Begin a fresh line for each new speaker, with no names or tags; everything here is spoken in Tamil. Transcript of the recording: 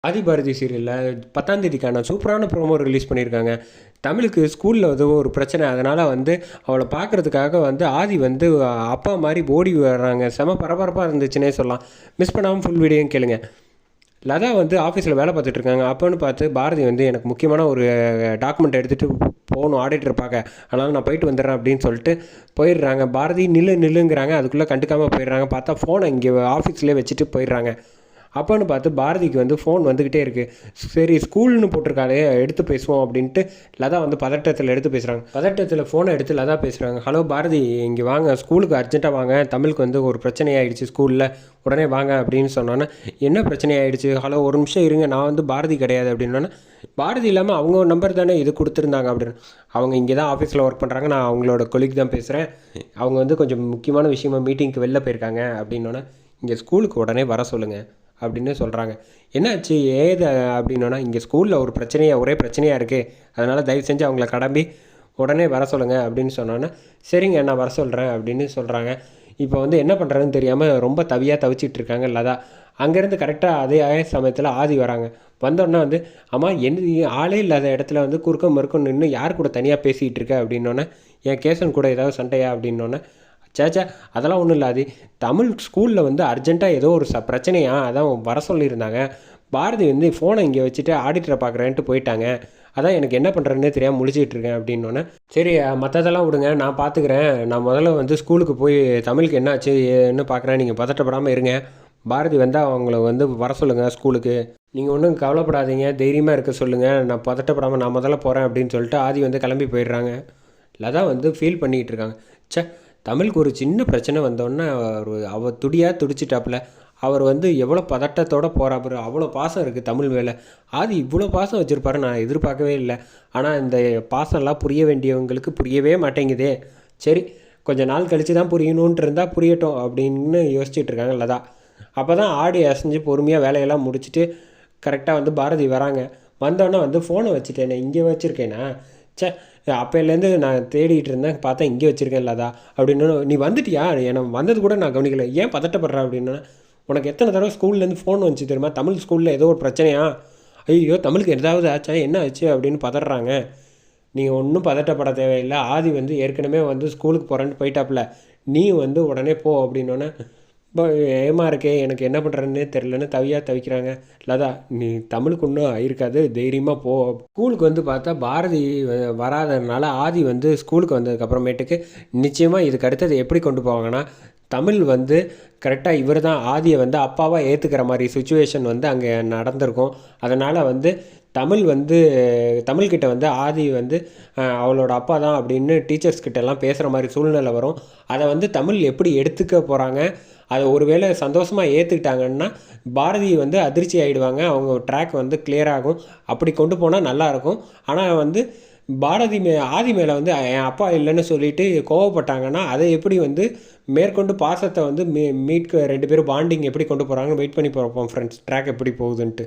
ஆதிபாரதி சீரியலில் 10ஆம் தேதிக்கான சூப்பரான ப்ரோமோ ரிலீஸ் பண்ணியிருக்காங்க. தமிழுக்கு ஸ்கூலில் வந்து ஒரு பிரச்சனை. அதனால் வந்து அவளை பார்க்குறதுக்காக வந்து ஆதி வந்து அப்பா மாதிரி ஓடி வர்றாங்க. செம பரபரப்பாக இருந்துச்சுன்னே சொல்லலாம். மிஸ் பண்ணாமல் ஃபுல் வீடியோவும் கேளுங்க. லதா வந்து ஆஃபீஸில் வேலை பார்த்துட்டு இருக்காங்க. அப்போன்னு பார்த்து பாரதி வந்து எனக்கு முக்கியமான ஒரு டாக்குமெண்ட் எடுத்துகிட்டு போகணும் ஆடிட்டர் பார்க்க, அதனால் நான் போயிட்டு வந்துடுறேன் அப்படின்னு சொல்லிட்டு போயிடுறாங்க. பாரதி நில்லுங்கிறாங்க. அதுக்குள்ளே கண்டுக்காமல் போயிடுறாங்க. பார்த்தா ஃபோனை இங்கே ஆஃபீஸ்லேயே வச்சுட்டு போயிடுறாங்க. அப்போன்னு பார்த்து பாரதிக்கு வந்து ஃபோன் வந்துக்கிட்டே இருக்குது. சரி ஸ்கூல்னு போட்டிருக்காளே எடுத்து பேசுவோம் அப்படின்ட்டு லதா வந்து பதட்டத்தில் எடுத்து பேசுகிறாங்க. பதட்டத்தில் ஃபோனை எடுத்து லதா பேசுகிறாங்க. ஹலோ பாரதி, இங்கே வாங்க, ஸ்கூலுக்கு அர்ஜென்ட்டாக வாங்க, தமிழுக்கு வந்து ஒரு பிரச்சனையாகிடுச்சு ஸ்கூலில், உடனே வாங்க அப்படின்னு சொன்னோன்னே, என்ன பிரச்சனையாகிடுச்சு? ஹலோ ஒரு நிமிஷம் இருங்க, நான் வந்து பாரதி கிடையாது அப்படின்னோன்னே, பாரதி இல்லாமல் அவங்க நம்பர் தானே இது கொடுத்துருந்தாங்க அப்படின்னு. அவங்க இங்கே தான் ஆஃபீஸில் ஒர்க் பண்ணுறாங்க, நான் அவங்களோட கொலீக் தான் பேசுகிறேன், அவங்க வந்து கொஞ்சம் முக்கியமான விஷயமா மீட்டிங்க்கு வெளில போயிருக்காங்க அப்படின்னோன்னே, இங்கே ஸ்கூலுக்கு உடனே வர சொல்லுங்கள் அப்படின்னு சொல்கிறாங்க. என்னாச்சு ஏது அப்படின்னா, இங்கே ஸ்கூலில் ஒரு ஒரே பிரச்சனையாக இருக்குது, அதனால் தயவு செஞ்சு அவங்கள கிளம்பி உடனே வர சொல்லுங்கள் அப்படின்னு சொன்னோன்னே, சரிங்க நான் வர சொல்கிறேன் அப்படின்னு சொல்கிறாங்க. இப்போ வந்து என்ன பண்ணுறதுன்னு தெரியாமல் ரொம்ப தவிச்சிட்டு இருக்காங்க லதா. அங்கேருந்து கரெக்டாக அதே சமயத்தில் ஆதி வராங்க. வந்தோடனே வந்து, அம்மா என்ன ஆளே இல்லாத இடத்துல வந்து குறுக்க மறுக்கம் நின்று யார் கூட தனியாக பேசிகிட்டு இருக்க அப்படின்னோடனே, என் கேசன் கூட ஏதாவது சண்டையா அப்படின்னோடனே, சேச்சா அதெல்லாம் ஒன்றும் இல்லை, அது தமிழ் ஸ்கூலில் வந்து அர்ஜென்ட்டாக ஏதோ ஒரு பிரச்சனையா, அதான் வர சொல்லியிருந்தாங்க. பாரதி வந்து ஃபோனை இங்கே வச்சுட்டு ஆடிட்டரை பார்க்குறேன்ட்டு போயிட்டாங்க, அதான் எனக்கு என்ன பண்ணுறதுனே தெரியாமல் முழிச்சிட்டு இருக்கேன் அப்படின்னோன்னே, சரி மற்றதெல்லாம் விடுங்க, நான் பார்த்துக்கிறேன், நான் முதல்ல வந்து ஸ்கூலுக்கு போய் தமிழுக்கு என்ன ஆச்சு ஏன்னு பார்க்குறேன், நீங்கள் பதட்டப்படாமல் இருங்க, பாரதி வந்தால் அவங்கள வந்து வர சொல்லுங்கள் ஸ்கூலுக்கு, நீங்கள் ஒன்றும் கவலைப்படாதீங்க, தைரியமாக இருக்க சொல்லுங்கள், நான் பதட்டப்படாமல் நான் முதல்ல போகிறேன் அப்படின்னு சொல்லிட்டு ஆதி வந்து கிளம்பி போயிடுறாங்க. லதா வந்து ஃபீல் பண்ணிக்கிட்டு இருக்காங்க. தமிழுக்கு ஒரு சின்ன பிரச்சனை வந்தோடனே அவள் துடிச்சிட்டாப்புல. அவர் வந்து எவ்வளோ பதட்டத்தோடு போகிறாப்புற, அவ்வளோ பாசம் இருக்குது தமிழ் மேலே. ஆதி இவ்வளோ பாசம் வச்சுருப்பாரு நான் எதிர்பார்க்கவே இல்லை. ஆனால் இந்த பாசம்லாம் புரிய வேண்டியவங்களுக்கு புரியவே மாட்டேங்குதே. சரி கொஞ்சம் நாள் கழித்து தான் புரியணுன்ட்டு இருந்தால் புரியட்டும் அப்படின்னு யோசிச்சுட்டு இருக்காங்க லதா. அப்போ தான் ஆடி அசைஞ்சு பொறுமையாக வேலையெல்லாம் முடிச்சுட்டு கரெக்டாக வந்து பாரதி வராங்க. வந்தோடனே வந்து ஃபோனை வச்சுட்டேனே, இங்கே வச்சுருக்கேனா, அப்போலேருந்து நான் தேடிட்டு இருந்தேன், பார்த்தா இங்கே வச்சுருக்கேன் லதா அப்படின்னு. நீ வந்துட்டியா, என்னை வந்தது கூட நான் கவனிக்கலை, ஏன் பதட்டப்படுறா அப்படின்னா, உனக்கு எத்தனை தடவை ஸ்கூல்லேருந்து ஃபோன் வந்துச்சு தெரியுமா, தமிழ் ஸ்கூலில் ஏதோ ஒரு பிரச்சனையா, ஐயோ தமிழுக்கு ஏதாவது ஆச்சா, என்ன ஆச்சு அப்படின்னு பதறாங்க. நீங்கள் ஒன்றும் பதட்டப்பட தேவையில்லை, ஆதி வந்து ஏற்கனவே வந்து ஸ்கூலுக்கு போகிறேன்னு போயிட்டாப்புல, நீ வந்து உடனே போ அப்படின்னோடனே, இப்போ ஏமா இருக்கே, எனக்கு என்ன பண்ணுறதுன்னே தெரிலன்னு தவிக்கிறாங்க லதா. நீ தமிழுக்கு ஒன்றும் இருக்காது, தைரியமாக போ. ஸ்கூலுக்கு வந்து பார்த்தா பாரதி வராததுனால ஆதி வந்து ஸ்கூலுக்கு வந்ததுக்கப்புறமேட்டுக்கு நிச்சயமாக இதுக்கு அடுத்தது எப்படி கொண்டு போவாங்கன்னா, தமிழ் வந்து கரெக்டாக இவர் தான் ஆதியை வந்து அப்பாவாக ஏற்றுக்கிற மாதிரி சுச்சுவேஷன் வந்து அங்கே நடந்திருக்கும். அதனால் வந்து தமிழ்கிட்ட வந்து ஆதி வந்து அவளோட அப்பா தான் அப்படின்னு டீச்சர்ஸ்கிட்டலாம் பேசுகிற மாதிரி சூழ்நிலை வரும். அதை வந்து தமிழ் எப்படி எடுத்துக்க போகிறாங்க, அதை ஒருவேளை சந்தோஷமாக ஏற்றுக்கிட்டாங்கன்னா பாரதி வந்து அதிர்ச்சி ஆகிடுவாங்க, அவங்க ட்ராக் வந்து கிளியர் ஆகும். அப்படி கொண்டு போனால் நல்லாயிருக்கும். ஆனால் வந்து ஆதி மேலே வந்து என் அப்பா இல்லைன்னு சொல்லிட்டு கோவப்பட்டாங்கன்னா அதை எப்படி வந்து மேற்கொண்டு பாசத்தை வந்து மீட்க 2 பேரும் பாண்டிங் எப்படி கொண்டு போகிறாங்கன்னு வெயிட் பண்ணி பார்ப்போம் ஃப்ரெண்ட்ஸ், ட்ராக் எப்படி போகுதுன்ட்டு.